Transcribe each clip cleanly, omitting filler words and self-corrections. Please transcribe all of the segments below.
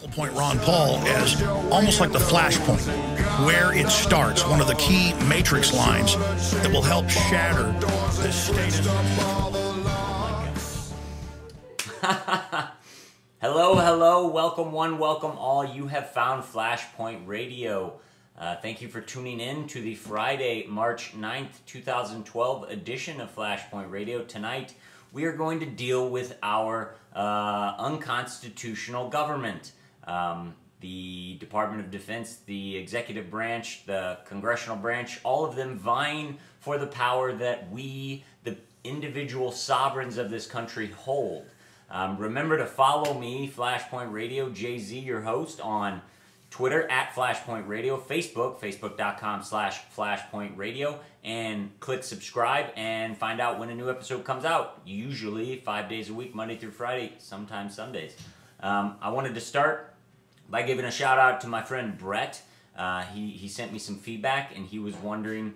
Point Ron Paul as almost like the Flashpoint, where it starts, one of the key matrix lines that will help shatter this status. Hello, welcome one, welcome all. You have found Flashpoint Radio. Thank you for tuning in to the Friday, March 9th, 2012 edition of Flashpoint Radio. Tonight, we are going to deal with our unconstitutional government. The Department of Defense, the executive branch, the congressional branch, all of them vying for the power that we, the individual sovereigns of this country, hold. Remember to follow me, Flashpoint Radio, Jay-Z, your host, on Twitter at Flashpoint Radio, Facebook, facebook.com/Flashpoint Radio, and click subscribe and find out when a new episode comes out. Usually 5 days a week, Monday through Friday, sometimes Sundays. I wanted to start by giving a shout out to my friend Brett. He sent me some feedback and he was wondering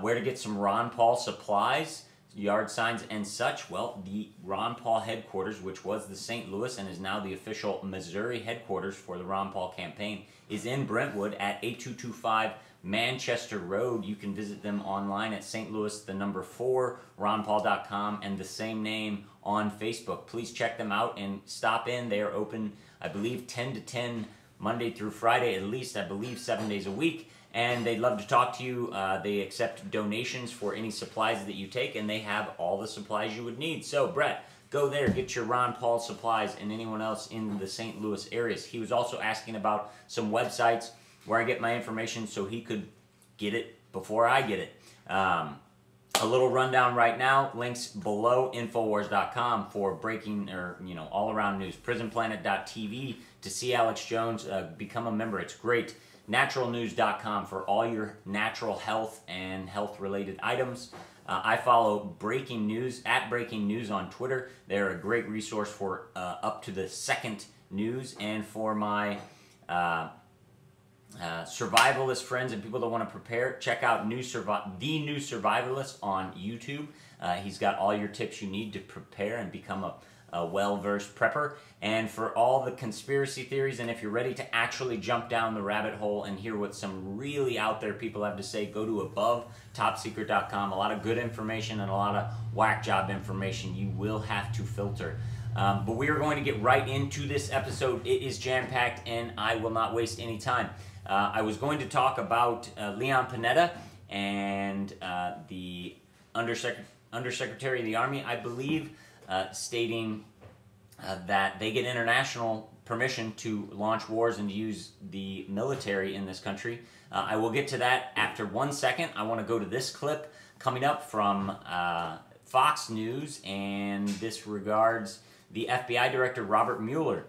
where to get some Ron Paul supplies, yard signs and such. Well, the Ron Paul headquarters, which was the St. Louis and is now the official Missouri headquarters for the Ron Paul campaign, is in Brentwood at 8225 Manchester Road. You can visit them online at St. Louis, the number 4, ronpaul.com, and the same name on Facebook. Please check them out and stop in. They are open, I believe, 10 to 10 Monday through Friday, at least, I believe, 7 days a week. And they'd love to talk to you. They accept donations for any supplies that you take, and they have all the supplies you would need. So, Brett, go there, get your Ron Paul supplies, and anyone else in the St. Louis areas. He was also asking about some websites where I get my information so he could get it before I get it. A little rundown right now, links below, Infowars.com for breaking or, all-around news. PrisonPlanet.tv to see Alex Jones, become a member. It's great. Naturalnews.com for all your natural health and health-related items. I follow Breaking News, at Breaking News on Twitter. They're a great resource for up to the second news, and for my survivalist friends and people that want to prepare, check out The New Survivalist on YouTube. He's got all your tips you need to prepare and become a well-versed prepper. And for all the conspiracy theories, and if you're ready to actually jump down the rabbit hole and hear what some really out there people have to say, go to AboveTopSecret.com. A lot of good information and a lot of whack job information you will have to filter. But we are going to get right into this episode. It is jam-packed and I will not waste any time. I was going to talk about Leon Panetta and the Undersecretary of the Army, I believe, stating that they get international permission to launch wars and to use the military in this country. I will get to that after 1 second. I want to go to this clip coming up from Fox News, and this regards the FBI Director Robert Mueller.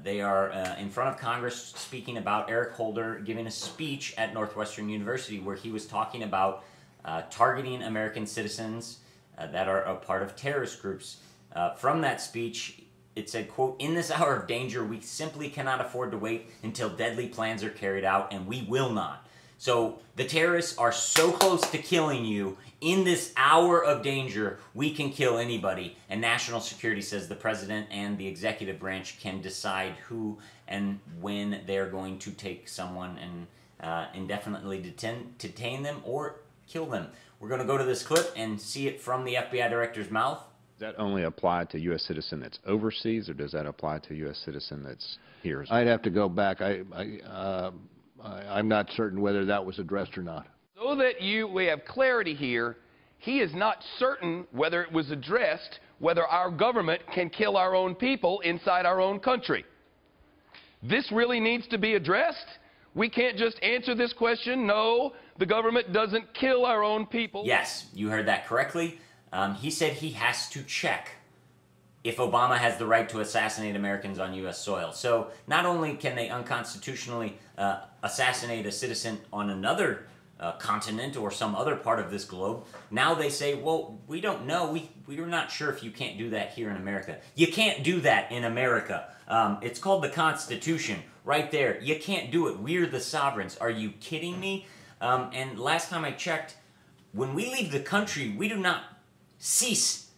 They are in front of Congress speaking about Eric Holder giving a speech at Northwestern University where he was talking about targeting American citizens that are a part of terrorist groups. From that speech, it said, quote, "In this hour of danger, we simply cannot afford to wait until deadly plans are carried out, and we will not." So the terrorists are so close to killing you. In this hour of danger, we can kill anybody. And national security says the president and the executive branch can decide who and when they're going to take someone and indefinitely detain them or kill them. We're going to go to this clip and see it from the FBI director's mouth. Does that only apply to U.S. citizen that's overseas, or does that apply to U.S. citizen that's here? I'd have to go back. I'm not certain whether that was addressed or not. So that we have clarity here, he is not certain whether it was addressed, whether our government can kill our own people inside our own country. This really needs to be addressed. We can't just answer this question, no, the government doesn't kill our own people. Yes, you heard that correctly. He said he has to check if Obama has the right to assassinate Americans on U.S. soil. So not only can they unconstitutionally assassinate a citizen on another continent or some other part of this globe, now they say, well, we don't know. We're not sure if you can't do that here in America. You can't do that in America. It's called the Constitution right there. You can't do it. We're the sovereigns. Are you kidding me? And last time I checked, when we leave the country, we do not cease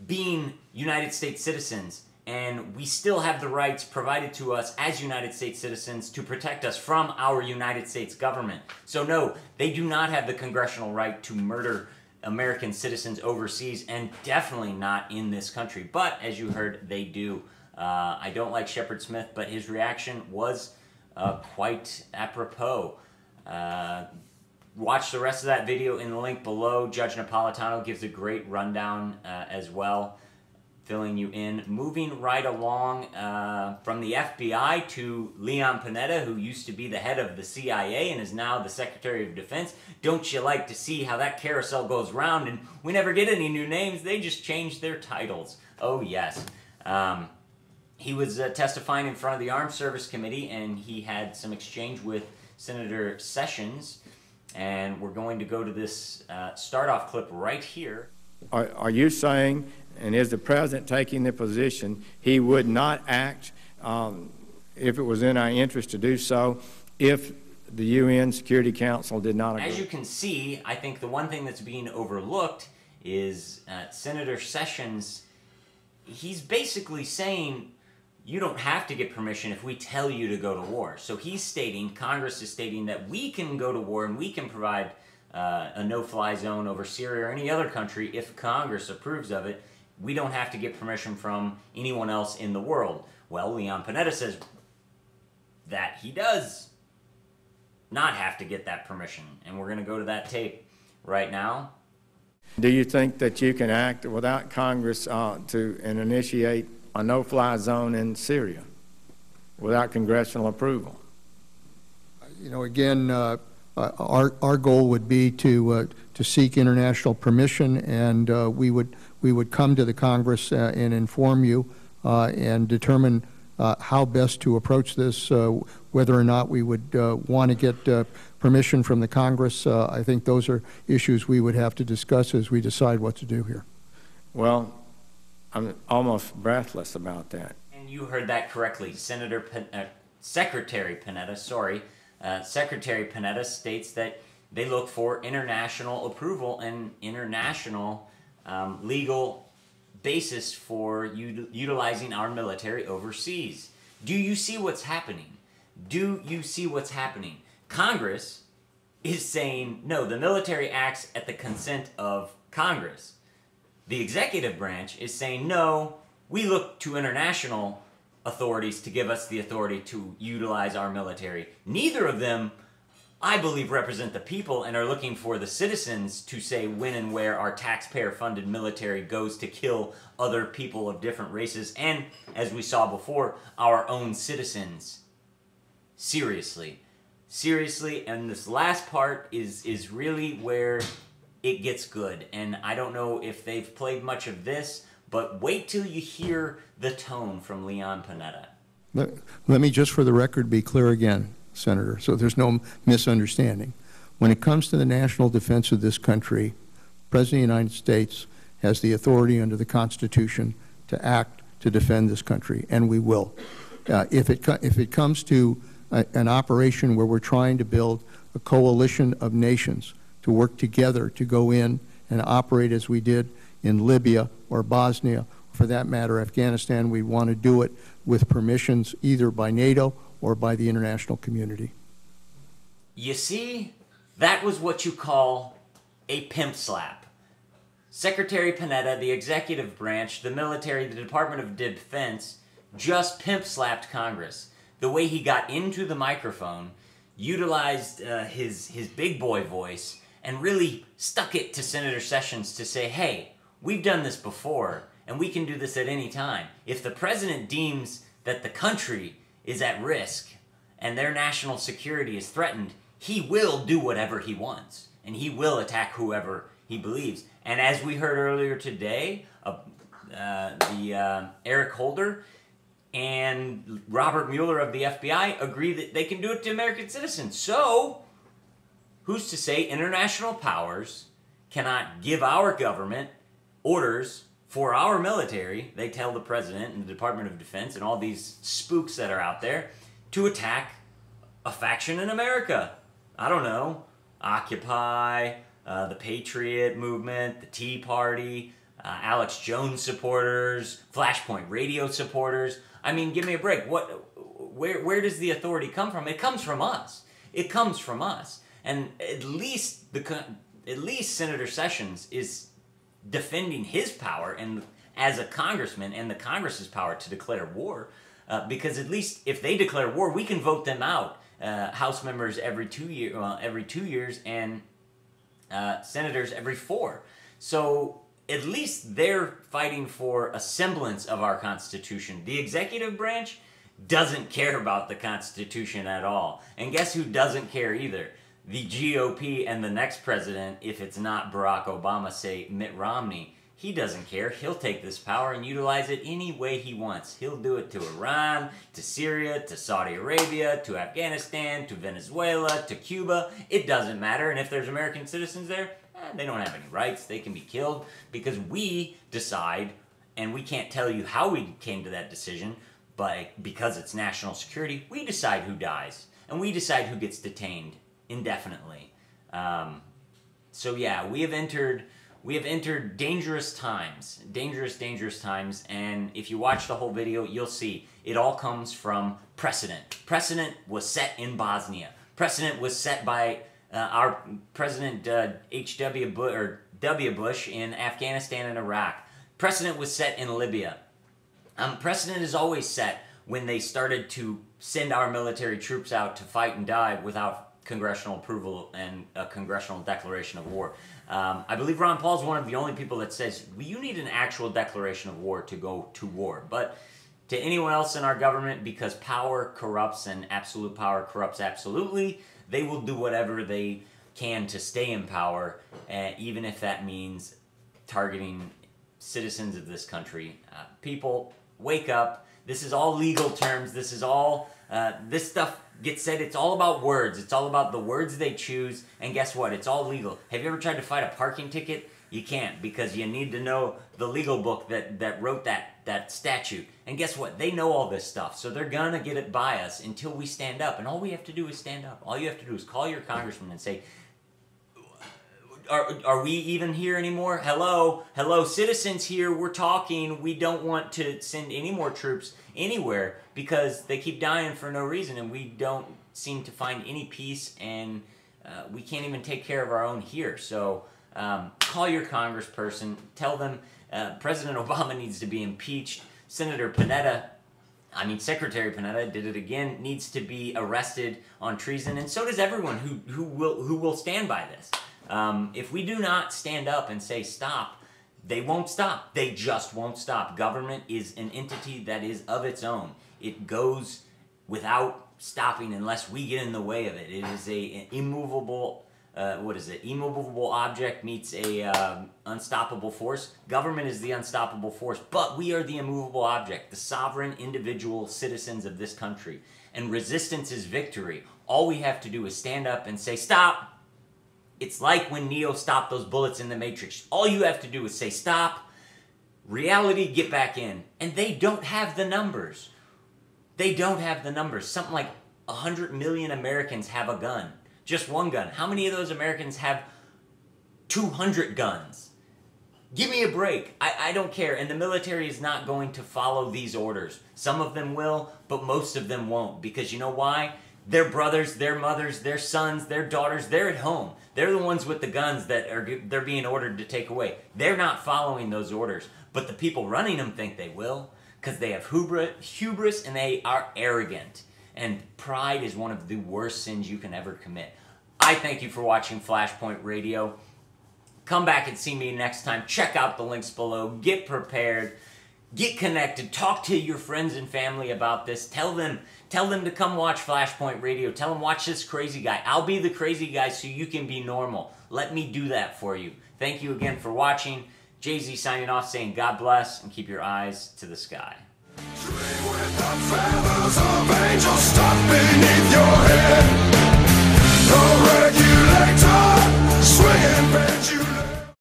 being United States citizens and we still have the rights provided to us as United States citizens to protect us from our United States government. So no, they do not have the congressional right to murder American citizens overseas, and definitely not in this country. But as you heard, they do. I don't like Shepard Smith, but his reaction was quite apropos. Watch the rest of that video in the link below. Judge Napolitano gives a great rundown as well, filling you in. Moving right along from the FBI to Leon Panetta, who used to be the head of the CIA and is now the Secretary of Defense. Don't you like to see how that carousel goes round and we never get any new names? They just change their titles. Oh, yes. He was testifying in front of the Armed Service Committee, and he had some exchange with Senator Sessions. And we're going to go to this start-off clip right here. Are you saying, and is the President taking the position, he would not act if it was in our interest to do so if the UN Security Council did not agree? As you can see, I think the one thing that's being overlooked is Senator Sessions. He's basically saying, you don't have to get permission if we tell you to go to war. So he's stating, Congress is stating, that we can go to war and we can provide a no-fly zone over Syria or any other country if Congress approves of it. We don't have to get permission from anyone else in the world. Well, Leon Panetta says that he does not have to get that permission. And we're going to go to that tape right now. Do you think that you can act without Congress and initiate a no-fly zone in Syria without congressional approval? You know, again, our goal would be to seek international permission, and we would come to the Congress and inform you and determine how best to approach this, whether or not we would want to get permission from the Congress. I think those are issues we would have to discuss as we decide what to do here. Well, I'm almost breathless about that. And you heard that correctly. Secretary Panetta, Secretary Panetta states that they look for international approval and international legal basis for utilizing our military overseas. Do you see what's happening? Do you see what's happening? Congress is saying, no, the military acts at the consent of Congress. The executive branch is saying, no, we look to international authorities to give us the authority to utilize our military. Neither of them, I believe, represent the people and are looking for the citizens to say when and where our taxpayer-funded military goes to kill other people of different races and, as we saw before, our own citizens. Seriously. Seriously, and this last part is really where it gets good. And I don't know if they've played much of this, but wait till you hear the tone from Leon Panetta. Let me just for the record be clear again, Senator, so there's no misunderstanding. When it comes to the national defense of this country, the President of the United States has the authority under the Constitution to act to defend this country, and we will. If it comes to an operation where we're trying to build a coalition of nations to work together to go in and operate as we did in Libya or Bosnia, for that matter, Afghanistan, we want to do it with permissions either by NATO or by the international community. You see, that was what you call a pimp slap. Secretary Panetta, the executive branch, the military, the Department of Defense, just pimp slapped Congress. The way he got into the microphone, utilized his big boy voice, and really stuck it to Senator Sessions to say, hey, we've done this before, and we can do this at any time. If the president deems that the country is at risk and their national security is threatened, he will do whatever he wants, and he will attack whoever he believes. And as we heard earlier today, Eric Holder and Robert Mueller of the FBI agree that they can do it to American citizens. So, who's to say international powers cannot give our government orders for our military, they tell the President and the Department of Defense and all these spooks that are out there, to attack a faction in America? I don't know, Occupy, the Patriot movement, the Tea Party, Alex Jones supporters, Flashpoint Radio supporters. I mean, give me a break. Where does the authority come from? It comes from us. It comes from us. And at least Senator Sessions is defending his power and as a congressman and the Congress's power to declare war, because at least if they declare war, we can vote them out. House members every 2 years, and senators every 4. So at least they're fighting for a semblance of our Constitution. The executive branch doesn't care about the Constitution at all. And guess who doesn't care either? The GOP and the next president, if it's not Barack Obama, say Mitt Romney. He doesn't care. He'll take this power and utilize it any way he wants. He'll do it to Iran, to Syria, to Saudi Arabia, to Afghanistan, to Venezuela, to Cuba. It doesn't matter. And if there's American citizens there, they don't have any rights. They can be killed because we decide, and we can't tell you how we came to that decision, but because it's national security, we decide who dies. And we decide who gets detained indefinitely. So yeah, we have entered dangerous times, dangerous times, and if you watch the whole video, you'll see it all comes from precedent. Precedent was set in Bosnia. Precedent was set by our President W. Bush in Afghanistan and Iraq. Precedent was set in Libya. Precedent is always set when they started to send our military troops out to fight and die without congressional approval and a congressional declaration of war. I believe Ron Paul's one of the only people that says, well, you need an actual declaration of war to go to war. But to anyone else in our government, because power corrupts and absolute power corrupts absolutely, they will do whatever they can to stay in power, even if that means targeting citizens of this country. People, wake up. This is all legal terms. This is all, this stuff gets said. It's all about words. It's all about the words they choose. And guess what? It's all legal. Have you ever tried to fight a parking ticket? You can't, because you need to know the legal book that wrote that statute. And guess what? They know all this stuff. So they're going to get it by us until we stand up. And all we have to do is stand up. All you have to do is call your congressman and say, are we even here anymore? Hello, citizens here, we're talking. We don't want to send any more troops anywhere because they keep dying for no reason, and we don't seem to find any peace, and we can't even take care of our own here. So call your congressperson, tell them President Obama needs to be impeached. Secretary Panetta did it again, needs to be arrested on treason, and so does everyone who will stand by this. If we do not stand up and say stop, they won't stop. They just won't stop. Government is an entity that is of its own. It goes without stopping unless we get in the way of it. It is an immovable, immovable object meets a unstoppable force. Government is the unstoppable force, but we are the immovable object, the sovereign individual citizens of this country. And resistance is victory. All we have to do is stand up and say stop. It's like when Neo stopped those bullets in the Matrix. All you have to do is say, stop, reality, get back in. And they don't have the numbers. They don't have the numbers. Something like 100 million Americans have a gun. Just one gun. How many of those Americans have 200 guns? Give me a break. I don't care. And the military is not going to follow these orders. Some of them will, but most of them won't. Because you know why? Their brothers, their mothers, their sons, their daughters, they're at home. They're the ones with the guns that they're being ordered to take away. They're not following those orders. But the people running them think they will, because they have hubris and they are arrogant. And pride is one of the worst sins you can ever commit. I thank you for watching Flashpoint Radio. Come back and see me next time. Check out the links below. Get prepared. Get connected. Talk to your friends and family about this. Tell them to come watch Flashpoint Radio. Tell them watch this crazy guy. I'll be the crazy guy so you can be normal. Let me do that for you. Thank you again for watching. Jay-Z signing off saying God bless and keep your eyes to the sky. Tree with the feathers of angels stuck beneath your head.